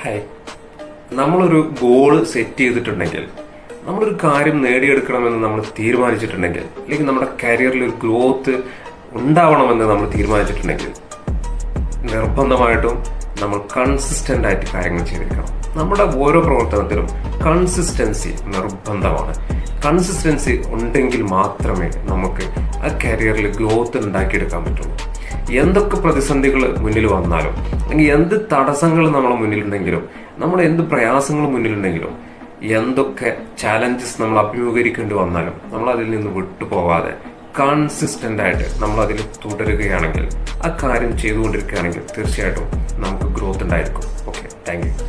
Hi, നമ്മളൊരു goal set ചെയ്തിട്ടുണ്ടെങ്കിൽ, നമ്മളൊരു കാര്യം നേടിയെടുക്കണമെന്ന് നമ്മൾ തീരുമാനിച്ചിട്ടുണ്ടെങ്കിൽ, അല്ലെങ്കിൽ നമ്മുടെ കരിയറിൽ ഒരു ഗ്രോത്ത് ഉണ്ടാവണമെന്ന് നമ്മൾ തീരുമാനിച്ചിട്ടുണ്ടെങ്കിൽ, നിർബന്ധമായിട്ടും നമ്മൾ കൺസിസ്റ്റന്റ് ആയിട്ട് കാര്യങ്ങൾ ചെയ്തിരിക്കണം. നമ്മുടെ ഓരോ പ്രവർത്തനത്തിലും കൺസിസ്റ്റൻസി നിർബന്ധമാണ്. കൺസിസ്റ്റൻസി ഉണ്ടെങ്കിൽ മാത്രമേ നമുക്ക് ആ കരിയറിൽ ഗ്രോത്ത് ഉണ്ടാക്കിയെടുക്കാൻ പറ്റുള്ളൂ. എന്തൊക്കെ പ്രതിസന്ധികൾ മുന്നിൽ വന്നാലും, അല്ലെങ്കിൽ എന്ത് തടസ്സങ്ങൾ നമ്മുടെ മുന്നിലുണ്ടെങ്കിലും, നമ്മുടെ എന്ത് പ്രയാസങ്ങൾ മുന്നിലുണ്ടെങ്കിലും, എന്തൊക്കെ ചാലഞ്ചസ് നമ്മൾ അഭിമുഖീകരിക്കേണ്ടി വന്നാലും, നമ്മൾ അതിൽ നിന്ന് വിട്ടുപോകാതെ കൺസിസ്റ്റന്റ് ആയിട്ട് നമ്മൾ അതിൽ തുടരുകയാണെങ്കിൽ, ആ കാര്യം ചെയ്തുകൊണ്ടിരിക്കുകയാണെങ്കിൽ തീർച്ചയായിട്ടും നമുക്ക് ഗ്രോത്ത് ഉണ്ടായിരിക്കും. Okay, thank you.